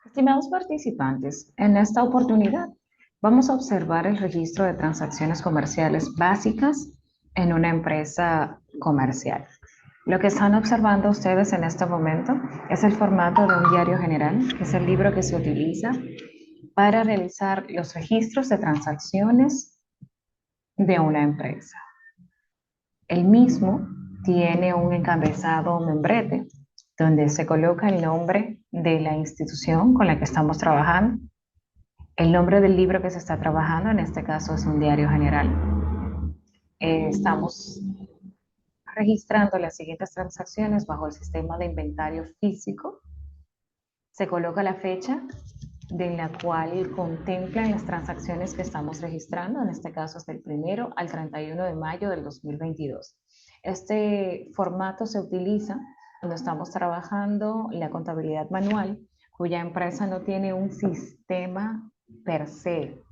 Estimados participantes, en esta oportunidad vamos a observar el registro de transacciones comerciales básicas en una empresa comercial. Lo que están observando ustedes en este momento es el formato de un diario general, que es el libro que se utiliza para realizar los registros de transacciones de una empresa. El mismo tiene un encabezado membrete donde se coloca el nombre de la institución con la que estamos trabajando. El nombre del libro que se está trabajando, en este caso, es un diario general. Estamos registrando las siguientes transacciones bajo el sistema de inventario físico. Se coloca la fecha de la cual contemplan las transacciones que estamos registrando, en este caso es del 1 al 31 de mayo del 2022. Este formato se utiliza cuando estamos trabajando la contabilidad manual, cuya empresa no tiene un sistema per se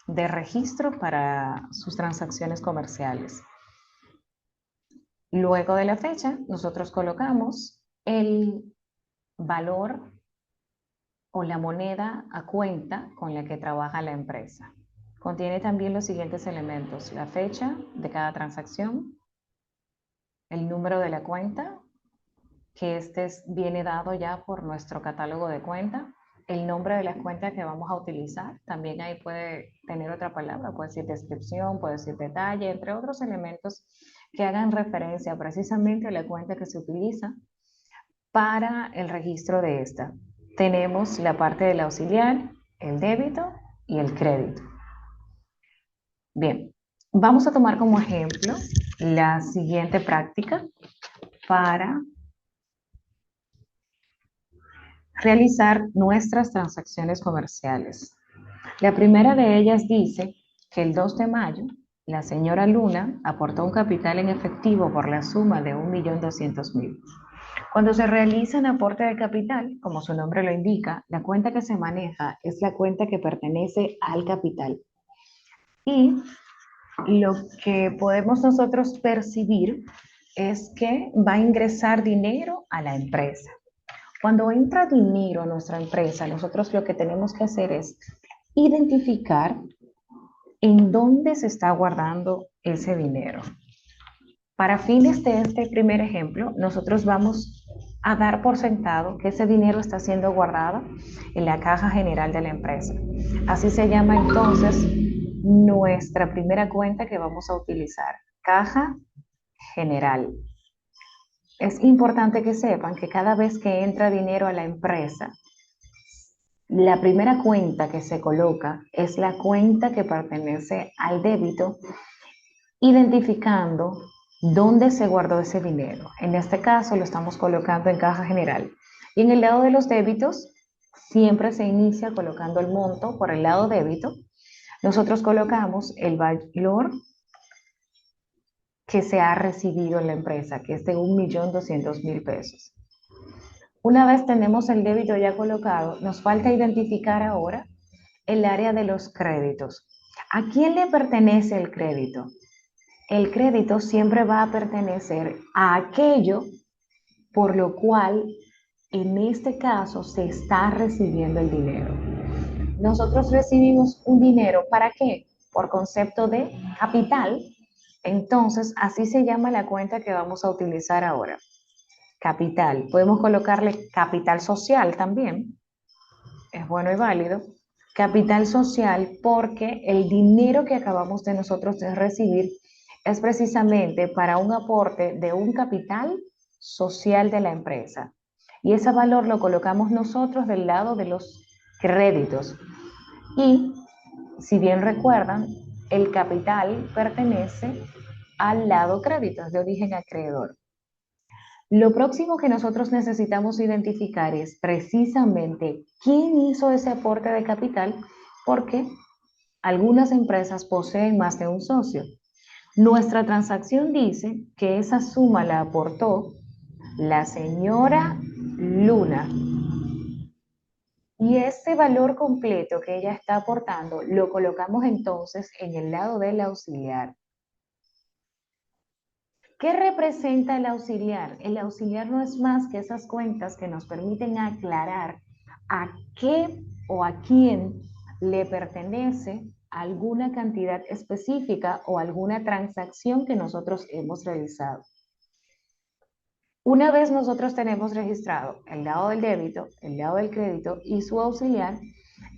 de registro para sus transacciones comerciales. Luego de la fecha, nosotros colocamos el valor o la moneda a cuenta con la que trabaja la empresa. Contiene también los siguientes elementos: la fecha de cada transacción, el número de la cuenta, que viene dado ya por nuestro catálogo de cuenta, el nombre de la cuenta que vamos a utilizar, también ahí puede tener otra palabra, puede decir descripción, puede decir detalle, entre otros elementos que hagan referencia precisamente a la cuenta que se utiliza para el registro de esta. Tenemos la parte del auxiliar, el débito y el crédito. Bien, vamos a tomar como ejemplo la siguiente práctica para realizar nuestras transacciones comerciales. La primera de ellas dice que el 2 de mayo la señora Luna aportó un capital en efectivo por la suma de 1.200.000. Cuando se realiza un aporte de capital, como su nombre lo indica, la cuenta que se maneja es la cuenta que pertenece al capital. Y lo que podemos nosotros percibir es que va a ingresar dinero a la empresa. Cuando entra dinero a nuestra empresa, nosotros lo que tenemos que hacer es identificar en dónde se está guardando ese dinero. Para fines de este primer ejemplo, nosotros vamos a dar por sentado que ese dinero está siendo guardado en la caja general de la empresa. Así se llama entonces nuestra primera cuenta que vamos a utilizar, caja general. Es importante que sepan que cada vez que entra dinero a la empresa, la primera cuenta que se coloca es la cuenta que pertenece al débito, identificando dónde se guardó ese dinero. En este caso lo estamos colocando en caja general. Y en el lado de los débitos, siempre se inicia colocando el monto por el lado débito. Nosotros colocamos el valor que se ha recibido en la empresa, que es de 1.200.000 pesos. Una vez tenemos el débito ya colocado, nos falta identificar ahora el área de los créditos. ¿A quién le pertenece el crédito? El crédito siempre va a pertenecer a aquello por lo cual en este caso se está recibiendo el dinero. Nosotros recibimos un dinero, ¿para qué? Por concepto de capital. Entonces, así se llama la cuenta que vamos a utilizar ahora. Capital. Podemos colocarle capital social también. Es bueno y válido. Capital social porque el dinero que acabamos de nosotros de recibir es precisamente para un aporte de un capital social de la empresa. Y ese valor lo colocamos nosotros del lado de los créditos. Y si bien recuerdan, el capital pertenece al lado créditos de origen acreedor. Lo próximo que nosotros necesitamos identificar es precisamente quién hizo ese aporte de capital, porque algunas empresas poseen más de un socio. Nuestra transacción dice que esa suma la aportó la señora Luna y ese valor completo que ella está aportando lo colocamos entonces en el lado del auxiliar. ¿Qué representa el auxiliar? El auxiliar no es más que esas cuentas que nos permiten aclarar a qué o a quién le pertenece alguna cantidad específica o alguna transacción que nosotros hemos realizado. Una vez nosotros tenemos registrado el lado del débito, el lado del crédito y su auxiliar,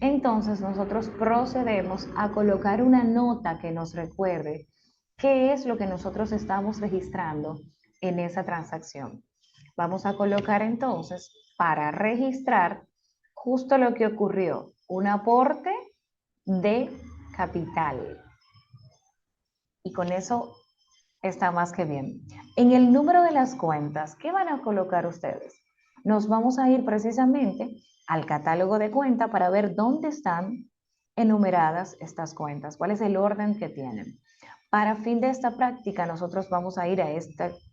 entonces nosotros procedemos a colocar una nota que nos recuerde qué es lo que nosotros estamos registrando en esa transacción. Vamos a colocar entonces para registrar justo lo que ocurrió, un aporte de capital. Y con eso está más que bien. En el número de las cuentas, ¿qué van a colocar ustedes? Nos vamos a ir precisamente al catálogo de cuenta para ver dónde están enumeradas estas cuentas, cuál es el orden que tienen. Para fin de esta práctica, nosotros vamos a ir a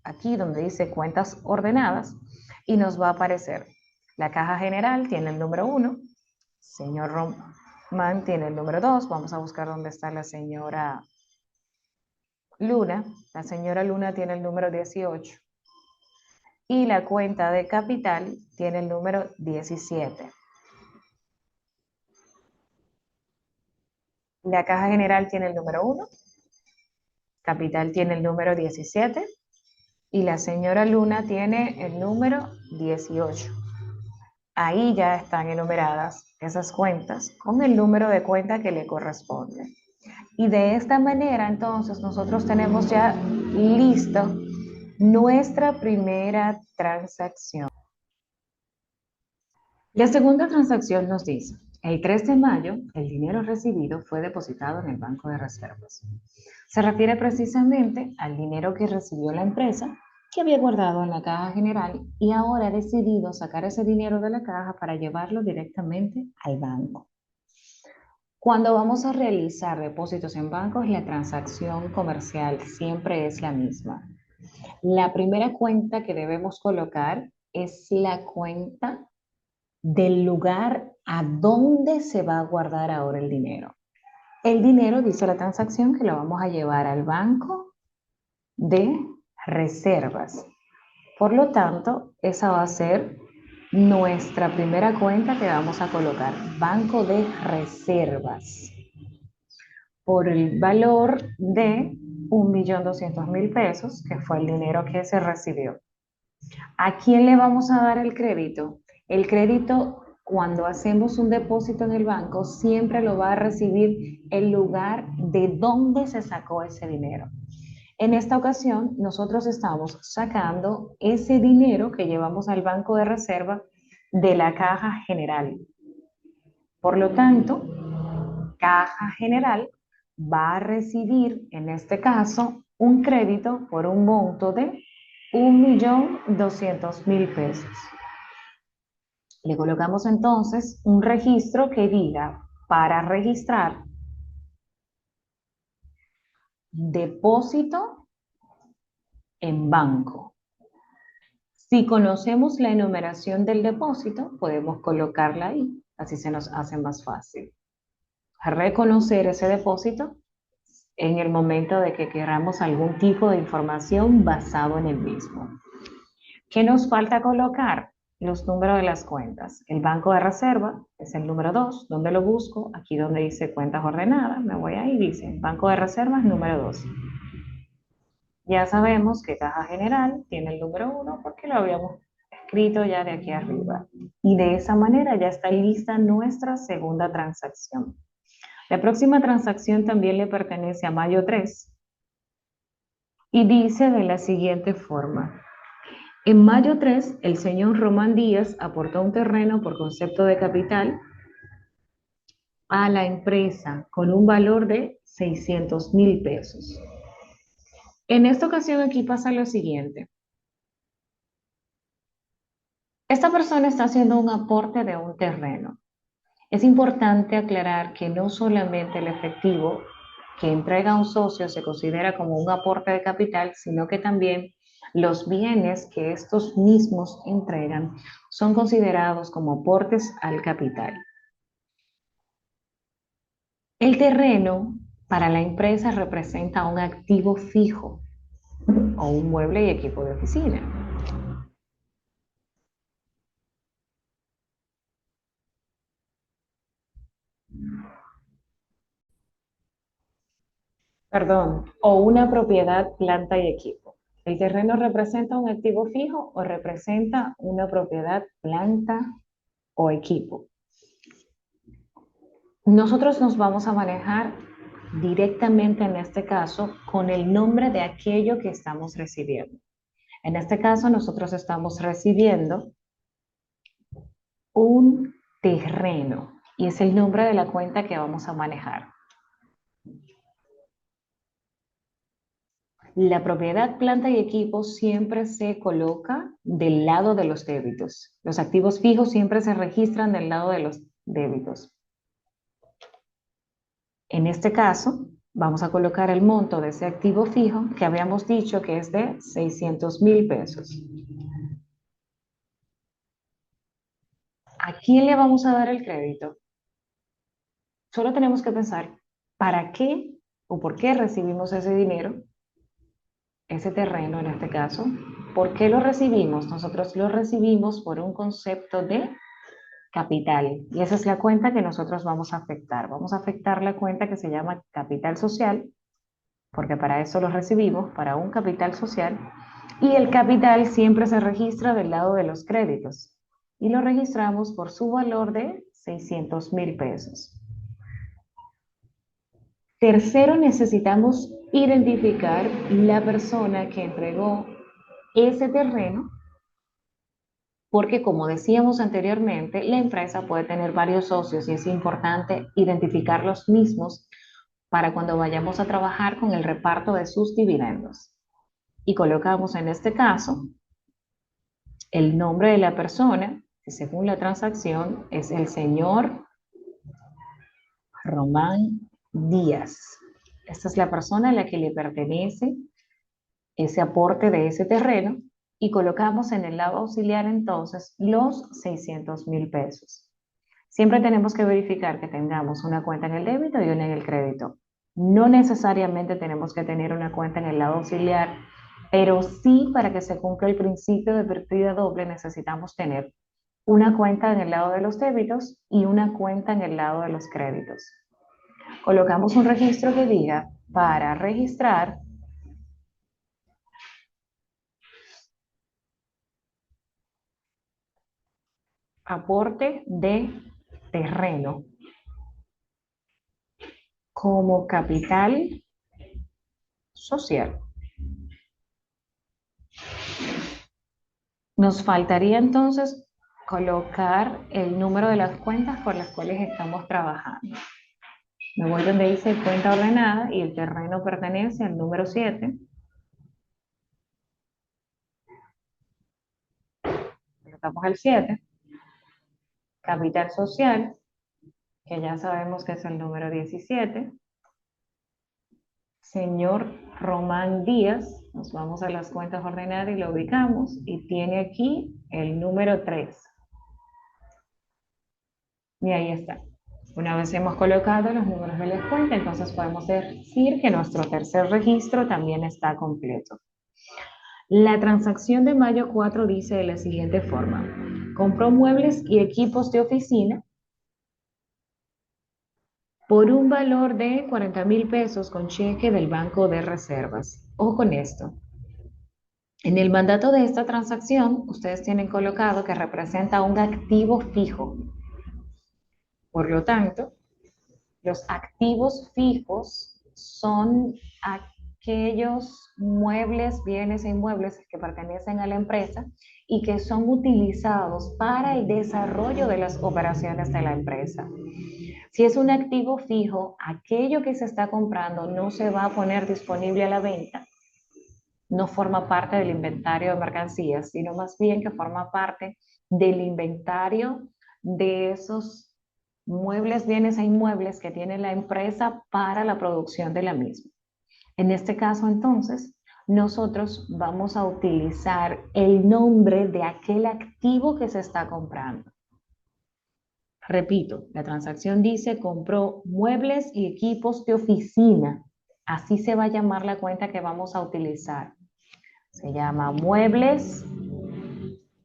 aquí donde dice cuentas ordenadas y nos va a aparecer. La caja general tiene el número 1, señor Román tiene el número 2, vamos a buscar dónde está la señora Luna, la señora Luna tiene el número 18 y la cuenta de capital tiene el número 17. La caja general tiene el número 1, capital tiene el número 17 y la señora Luna tiene el número 18. Ahí ya están enumeradas esas cuentas con el número de cuenta que le corresponde. Y de esta manera, entonces, nosotros tenemos ya listo nuestra primera transacción. La segunda transacción nos dice, el 3 de mayo, el dinero recibido fue depositado en el Banco de Reservas. Se refiere precisamente al dinero que recibió la empresa, que había guardado en la caja general y ahora ha decidido sacar ese dinero de la caja para llevarlo directamente al banco. Cuando vamos a realizar depósitos en bancos, la transacción comercial siempre es la misma. La primera cuenta que debemos colocar es la cuenta del lugar a donde se va a guardar ahora el dinero. El dinero, dice la transacción, que lo vamos a llevar al banco de reservas. Por lo tanto, esa va a ser nuestra primera cuenta que vamos a colocar, banco de reservas, por el valor de 1.200.000 pesos, que fue el dinero que se recibió. ¿A quién le vamos a dar el crédito? El crédito, cuando hacemos un depósito en el banco, siempre lo va a recibir el lugar de donde se sacó ese dinero. En esta ocasión, nosotros estamos sacando ese dinero que llevamos al banco de reserva de la caja general. Por lo tanto, caja general va a recibir, en este caso, un crédito por un monto de 1.200.000 pesos. Le colocamos entonces un registro que diga, para registrar depósito en banco. Si conocemos la enumeración del depósito, podemos colocarla ahí, así se nos hace más fácil. Reconocer ese depósito en el momento de que queramos algún tipo de información basado en el mismo. ¿Qué nos falta colocar? Los números de las cuentas. El banco de reserva es el número 2. ¿Dónde lo busco? Aquí donde dice cuentas ordenadas. Me voy ahí, dice banco de reservas número 2. Ya sabemos que caja general tiene el número 1 porque lo habíamos escrito ya de aquí arriba. Y de esa manera ya está lista nuestra segunda transacción. La próxima transacción también le pertenece a mayo 3 y dice de la siguiente forma. En mayo 3, el señor Román Díaz aportó un terreno por concepto de capital a la empresa con un valor de 600.000 pesos. En esta ocasión aquí pasa lo siguiente. Esta persona está haciendo un aporte de un terreno. Es importante aclarar que no solamente el efectivo que entrega un socio se considera como un aporte de capital, sino que también los bienes que estos mismos entregan son considerados como aportes al capital. El terreno para la empresa representa un activo fijo o un mueble y equipo de oficina. Perdón, o una propiedad, planta y equipo. ¿El terreno representa un activo fijo o representa una propiedad, planta o equipo? Nosotros nos vamos a manejar directamente en este caso con el nombre de aquello que estamos recibiendo. En este caso, nosotros estamos recibiendo un terreno y es el nombre de la cuenta que vamos a manejar. La propiedad, planta y equipo siempre se coloca del lado de los débitos. Los activos fijos siempre se registran del lado de los débitos. En este caso, vamos a colocar el monto de ese activo fijo que habíamos dicho que es de 600,000 pesos. ¿A quién le vamos a dar el crédito? Solo tenemos que pensar para qué o por qué recibimos ese dinero, ese terreno en este caso. ¿Por qué lo recibimos? Nosotros lo recibimos por un concepto de capital. Y esa es la cuenta que nosotros vamos a afectar. Vamos a afectar la cuenta que se llama capital social, porque para eso lo recibimos, para un capital social. Y el capital siempre se registra del lado de los créditos. Y lo registramos por su valor de 600,000 pesos. Tercero, necesitamos identificar la persona que entregó ese terreno, porque como decíamos anteriormente, la empresa puede tener varios socios y es importante identificar los mismos para cuando vayamos a trabajar con el reparto de sus dividendos. Y colocamos en este caso el nombre de la persona, que según la transacción es el señor Román Díaz. Esta es la persona a la que le pertenece ese aporte de ese terreno y colocamos en el lado auxiliar entonces los 600,000 pesos. Siempre tenemos que verificar que tengamos una cuenta en el débito y una en el crédito. No necesariamente tenemos que tener una cuenta en el lado auxiliar, pero sí para que se cumpla el principio de partida doble necesitamos tener una cuenta en el lado de los débitos y una cuenta en el lado de los créditos. Colocamos un registro que diga para registrar aporte de terreno como capital social. Nos faltaría entonces colocar el número de las cuentas por las cuales estamos trabajando. Me voy donde dice cuenta ordenada y el terreno pertenece al número 7. Colocamos el 7. Capital social, que ya sabemos que es el número 17. Señor Román Díaz, nos vamos a las cuentas ordenadas y lo ubicamos y tiene aquí el número 3. Y ahí está. Una vez hemos colocado los números de la cuenta, entonces podemos decir que nuestro tercer registro también está completo. La transacción de mayo 4 dice de la siguiente forma: compró muebles y equipos de oficina por un valor de 40,000 pesos con cheque del Banco de Reservas. Ojo con esto. En el mandato de esta transacción, ustedes tienen colocado que representa un activo fijo. Por lo tanto, los activos fijos son aquellos muebles, bienes e inmuebles que pertenecen a la empresa y que son utilizados para el desarrollo de las operaciones de la empresa. Si es un activo fijo, aquello que se está comprando no se va a poner disponible a la venta, no forma parte del inventario de mercancías, sino más bien que forma parte del inventario de esos muebles, bienes e inmuebles que tiene la empresa para la producción de la misma. En este caso, entonces, nosotros vamos a utilizar el nombre de aquel activo que se está comprando. Repito, la transacción dice compró muebles y equipos de oficina. Así se va a llamar la cuenta que vamos a utilizar. Se llama muebles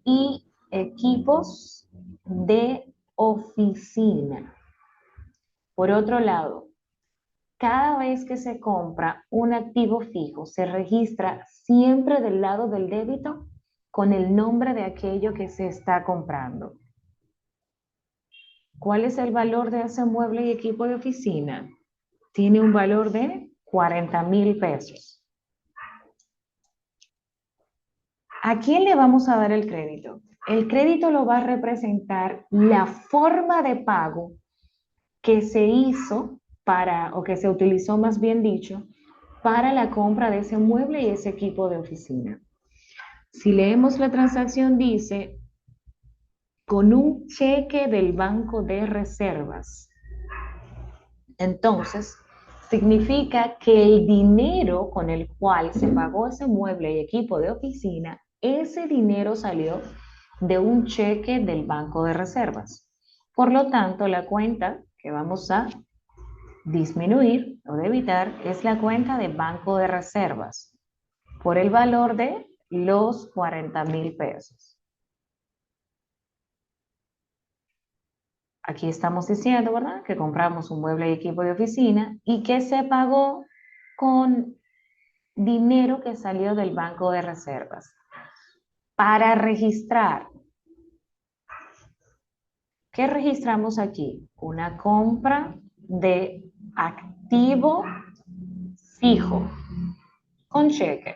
y equipos de oficina. Por otro lado, cada vez que se compra un activo fijo, se registra siempre del lado del débito con el nombre de aquello que se está comprando. ¿Cuál es el valor de ese mueble y equipo de oficina? Tiene un valor de 40,000 pesos. ¿A quién le vamos a dar el crédito? El crédito lo va a representar la forma de pago que se hizo para, o que se utilizó más bien dicho, para la compra de ese mueble y ese equipo de oficina. Si leemos la transacción dice, con un cheque del Banco de Reservas. Entonces, significa que el dinero con el cual se pagó ese mueble y equipo de oficina, ese dinero salió de un cheque del Banco de Reservas. Por lo tanto, la cuenta que vamos a disminuir o debitar es la cuenta de Banco de Reservas por el valor de los 40,000 pesos. Aquí estamos diciendo, ¿verdad? Que compramos un mueble y equipo de oficina y que se pagó con dinero que salió del Banco de Reservas. Para registrar, ¿qué registramos aquí? Una compra de activo fijo con cheque.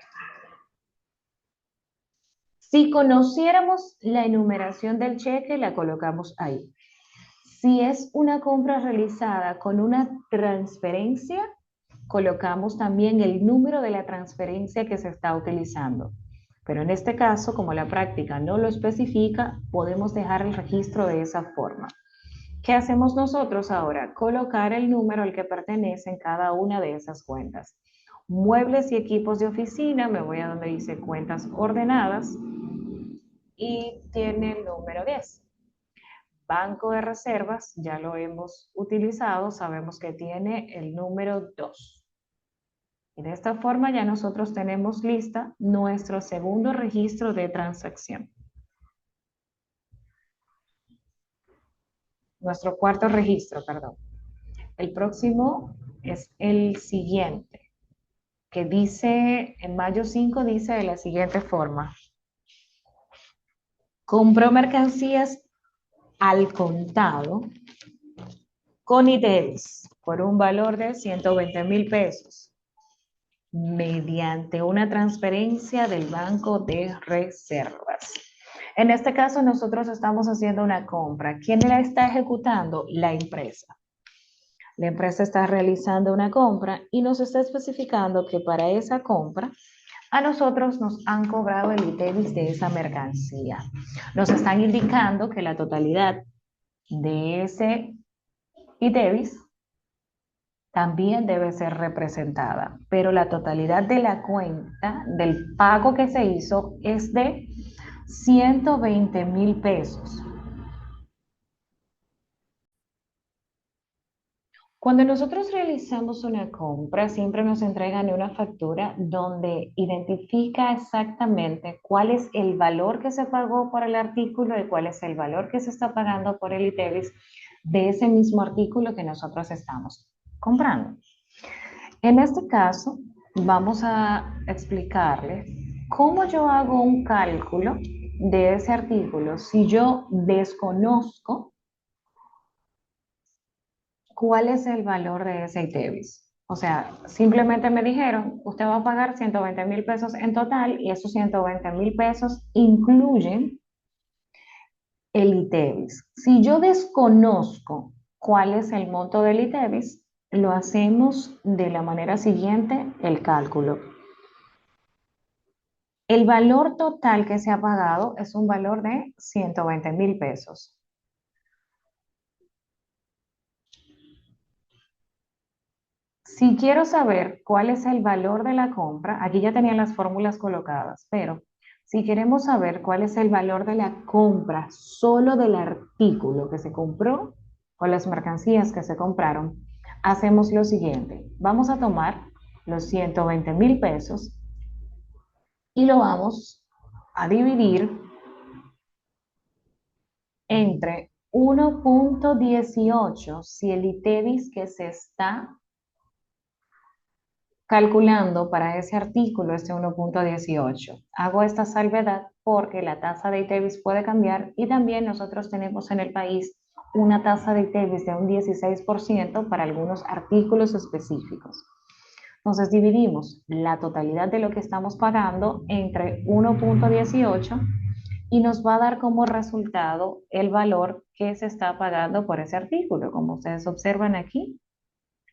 Si conociéramos la enumeración del cheque, la colocamos ahí. Si es una compra realizada con una transferencia, colocamos también el número de la transferencia que se está utilizando. Pero en este caso, como la práctica no lo especifica, podemos dejar el registro de esa forma. ¿Qué hacemos nosotros ahora? Colocar el número al que pertenece en cada una de esas cuentas. Muebles y equipos de oficina, me voy a donde dice cuentas ordenadas y tiene el número 10. Banco de Reservas, ya lo hemos utilizado, sabemos que tiene el número 2. Y de esta forma ya nosotros tenemos lista nuestro segundo registro de transacción. Nuestro cuarto registro, perdón. El próximo es el siguiente, que dice, en mayo 5 dice de la siguiente forma. Compró mercancías al contado con ITEVIS por un valor de 120,000 pesos mediante una transferencia del Banco de Reservas. En este caso, nosotros estamos haciendo una compra. ¿Quién la está ejecutando? La empresa. La empresa está realizando una compra y nos está especificando que para esa compra a nosotros nos han cobrado el ITEVIS de esa mercancía. Nos están indicando que la totalidad de ese ITEVIS también debe ser representada, pero la totalidad de la cuenta del pago que se hizo es de 120,000 pesos. Cuando nosotros realizamos una compra, siempre nos entregan una factura donde identifica exactamente cuál es el valor que se pagó por el artículo y cuál es el valor que se está pagando por el ITEVIS de ese mismo artículo que nosotros estamos comprando. En este caso, vamos a explicarles cómo yo hago un cálculo de ese artículo si yo desconozco cuál es el valor de ese ITEVIS. O sea, simplemente me dijeron, usted va a pagar 120,000 pesos en total y esos 120,000 pesos incluyen el ITEVIS. Si yo desconozco cuál es el monto del ITEVIS, lo hacemos de la manera siguiente, el cálculo. El valor total que se ha pagado es un valor de 120,000 pesos. Si quiero saber cuál es el valor de la compra, aquí ya tenía las fórmulas colocadas, pero si queremos saber cuál es el valor de la compra solo del artículo que se compró o las mercancías que se compraron, hacemos lo siguiente. Vamos a tomar los 120,000 pesos y lo vamos a dividir entre 1,18 si el ITEVIS que se está calculando para ese artículo este 1.18. Hago esta salvedad porque la tasa de ITEVIS puede cambiar y también nosotros tenemos en el país una tasa de ITEVIS de un 16% para algunos artículos específicos. Entonces dividimos la totalidad de lo que estamos pagando entre 1.18 y nos va a dar como resultado el valor que se está pagando por ese artículo, como ustedes observan aquí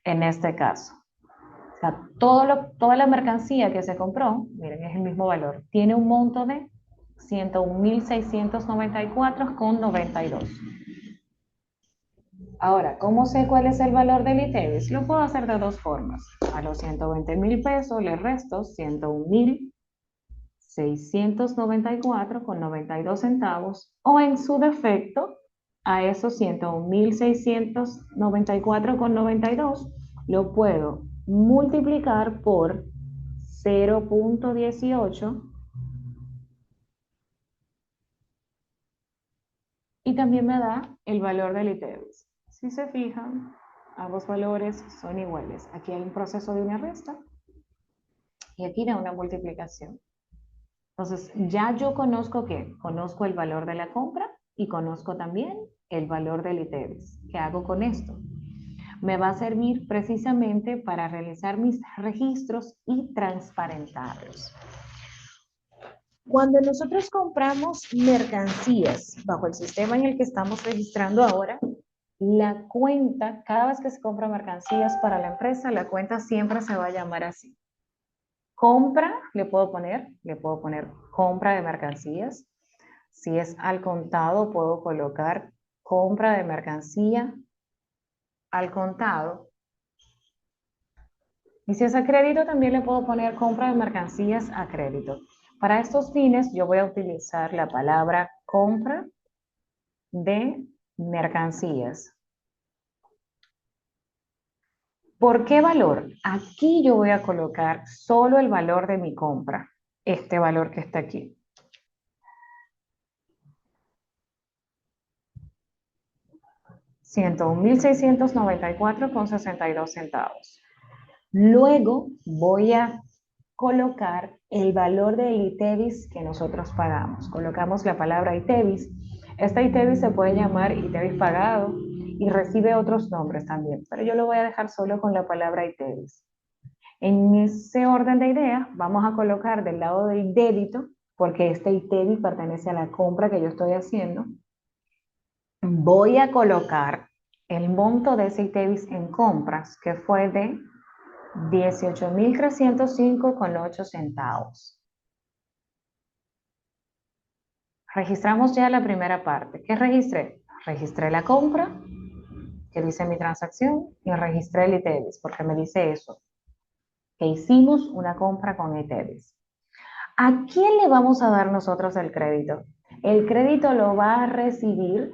en este caso. O sea, toda la mercancía que se compró, miren, es el mismo valor, tiene un monto de 101.694,92. Ahora, ¿cómo sé cuál es el valor del ITEVIS? Lo puedo hacer de dos formas. A los 120.000 pesos le resto 101.694,92 centavos o en su defecto a esos 101.694,92 lo puedo multiplicar por 0.18 y también me da el valor del ITEVIS. Si se fijan, ambos valores son iguales. Aquí hay un proceso de una resta y aquí da una multiplicación. Entonces, ya yo conozco que conozco el valor de la compra y conozco también el valor del ITEVIS. ¿Qué hago con esto? Me va a servir precisamente para realizar mis registros y transparentarlos. Cuando nosotros compramos mercancías bajo el sistema en el que estamos registrando ahora, la cuenta, cada vez que se compra mercancías para la empresa, la cuenta siempre se va a llamar así. Compra, le puedo poner compra de mercancías. Si es al contado, puedo colocar compra de mercancía al contado. Y si es a crédito, también le puedo poner compra de mercancías a crédito. Para estos fines, yo voy a utilizar la palabra compra de mercancías. ¿Por qué valor? Aquí yo voy a colocar solo el valor de mi compra, este valor que está aquí. $101.694,62. Luego voy a colocar el valor del ITEVIS que nosotros pagamos. Colocamos la palabra ITEVIS. Este ITEVIS se puede llamar ITEVIS pagado y recibe otros nombres también, pero yo lo voy a dejar solo con la palabra ITEVIS. En ese orden de ideas, vamos a colocar del lado del débito, porque este ITEVIS pertenece a la compra que yo estoy haciendo. Voy a colocar el monto de ese ITEVIS en compras, que fue de 18.305,8 centavos. Registramos ya la primera parte. ¿Qué registré? Registré la compra, que dice mi transacción, y registré el ITEVIS, porque me dice eso, que hicimos una compra con ITEVIS. ¿A quién le vamos a dar nosotros el crédito? El crédito lo va a recibir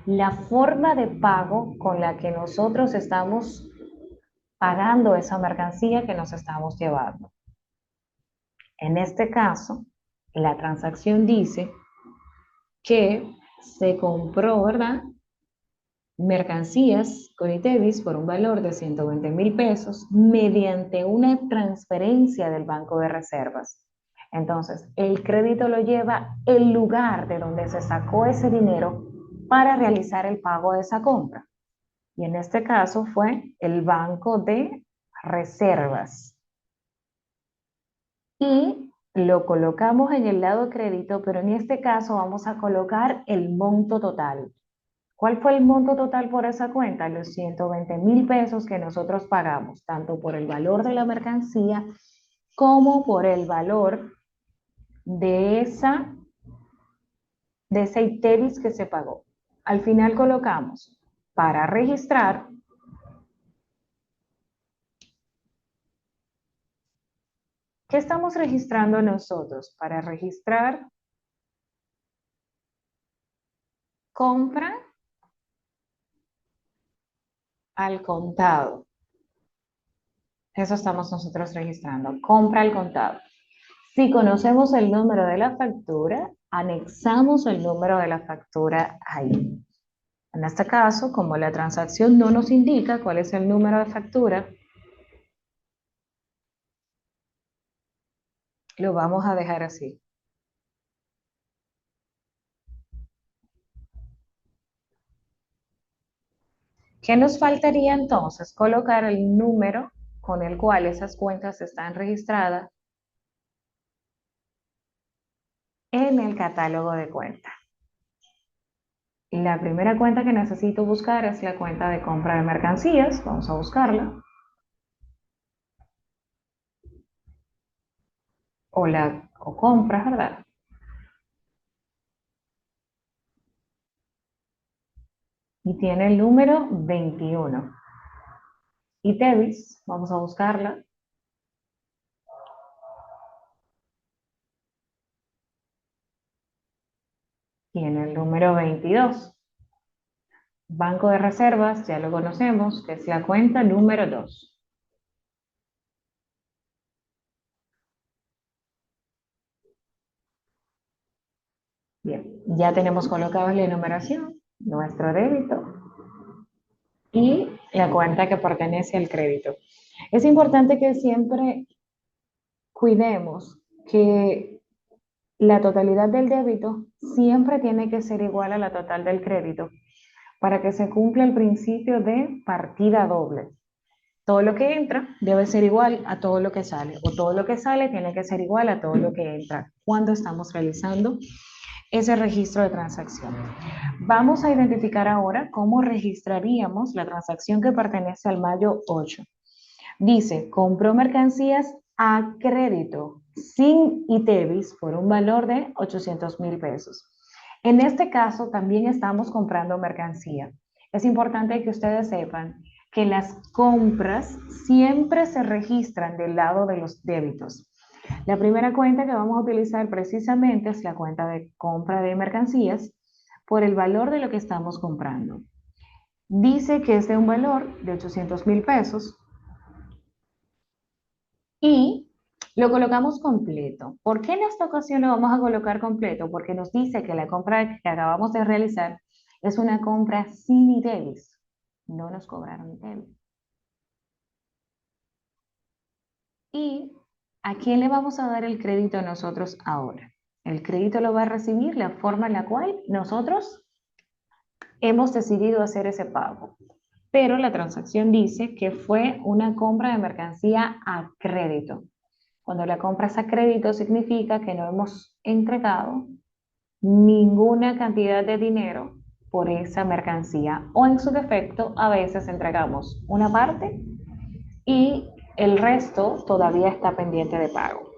la forma de pago con la que nosotros estamos pagando esa mercancía que nos estamos llevando. En este caso, la transacción dice que se compró, ¿verdad?, mercancías con ITEVIS por un valor de 120.000 pesos mediante una transferencia del Banco de Reservas. Entonces, el crédito lo lleva el lugar de donde se sacó ese dinero para realizar el pago de esa compra. Y en este caso fue el Banco de Reservas. Y lo colocamos en el lado crédito, pero en este caso vamos a colocar el monto total. ¿Cuál fue el monto total por esa cuenta? Los 120.000 pesos que nosotros pagamos, tanto por el valor de la mercancía como por el valor de ese ITEVIS que se pagó. Al final colocamos para registrar. ¿Qué estamos registrando nosotros? Para registrar compra al contado. Eso estamos nosotros registrando, compra al contado. Si conocemos el número de la factura, anexamos el número de la factura ahí. En este caso, como la transacción no nos indica cuál es el número de factura, lo vamos a dejar así. ¿Qué nos faltaría entonces? Colocar el número con el cual esas cuentas están registradas en el catálogo de cuentas. La primera cuenta que necesito buscar es la cuenta de compra de mercancías. Vamos a buscarla. O compras, ¿verdad? Y tiene el número 21. Y Tevis, vamos a buscarla. Tiene el número 22. Banco de Reservas, ya lo conocemos, que es la cuenta número 2. Bien, ya tenemos colocado la enumeración, nuestro débito y la cuenta que pertenece al crédito. Es importante que siempre cuidemos que la totalidad del débito siempre tiene que ser igual a la total del crédito para que se cumpla el principio de partida doble. Todo lo que entra debe ser igual a todo lo que sale, o todo lo que sale tiene que ser igual a todo lo que entra cuando estamos realizando ese registro de transacción. Vamos a identificar ahora cómo registraríamos la transacción que pertenece al mayo 8. Dice, compró mercancías a crédito sin ITEVIS por un valor de 800,000 pesos. En este caso también estamos comprando mercancía. Es importante que ustedes sepan que las compras siempre se registran del lado de los débitos. La primera cuenta que vamos a utilizar precisamente es la cuenta de compra de mercancías por el valor de lo que estamos comprando. Dice que es de un valor de 800,000 pesos y lo colocamos completo. ¿Por qué en esta ocasión lo vamos a colocar completo? Porque nos dice que la compra que acabamos de realizar es una compra sin ITEVIS. No nos cobraron ITEVIS. ¿Y a quién le vamos a dar el crédito nosotros ahora? El crédito lo va a recibir la forma en la cual nosotros hemos decidido hacer ese pago. Pero la transacción dice que fue una compra de mercancía a crédito. Cuando la compra es a crédito significa que no hemos entregado ninguna cantidad de dinero por esa mercancía o en su defecto a veces entregamos una parte y el resto todavía está pendiente de pago.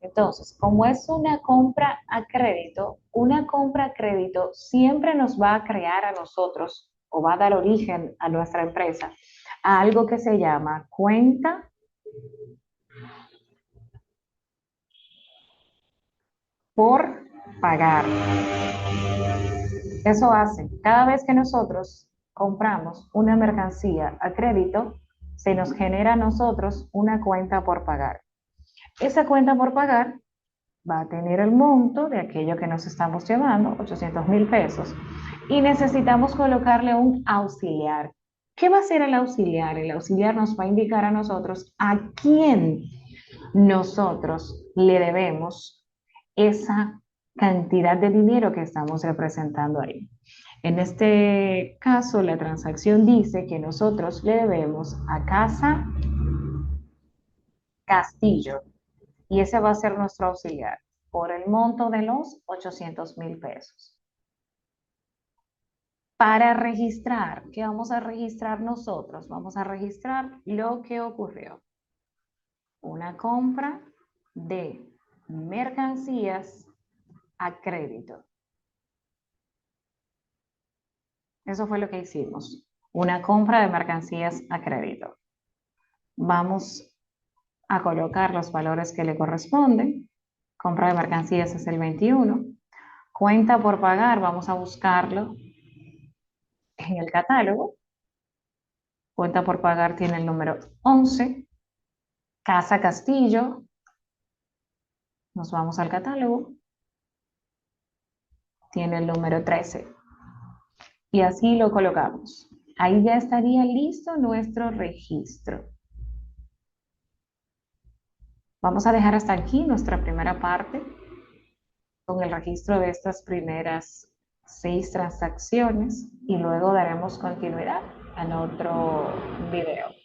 Entonces, como es una compra a crédito siempre nos va a crear a nosotros o va a dar origen a nuestra empresa a algo que se llama cuenta por pagar. Eso hace, cada vez que nosotros compramos una mercancía a crédito, se nos genera a nosotros una cuenta por pagar. Esa cuenta por pagar va a tener el monto de aquello que nos estamos llevando, 800,000 pesos, y necesitamos colocarle un auxiliar. ¿Qué va a hacer el auxiliar? El auxiliar nos va a indicar a nosotros a quién nosotros le debemos esa cantidad de dinero que estamos representando ahí. En este caso, la transacción dice que nosotros le debemos a Casa Castillo y ese va a ser nuestro auxiliar por el monto de los 800,000 pesos. Para registrar, ¿qué vamos a registrar nosotros? Vamos a registrar lo que ocurrió. Una compra de mercancías a crédito. Eso fue lo que hicimos. Una compra de mercancías a crédito. Vamos a colocar los valores que le corresponden. Compra de mercancías es el 21. Cuenta por pagar, vamos a buscarlo en el catálogo. Cuenta por pagar tiene el número 11. Casa Castillo. Nos vamos al catálogo. Tiene el número 13. Y así lo colocamos. Ahí ya estaría listo nuestro registro. Vamos a dejar hasta aquí nuestra primera parte con el registro de estas primeras 6 transacciones y luego daremos continuidad en otro video.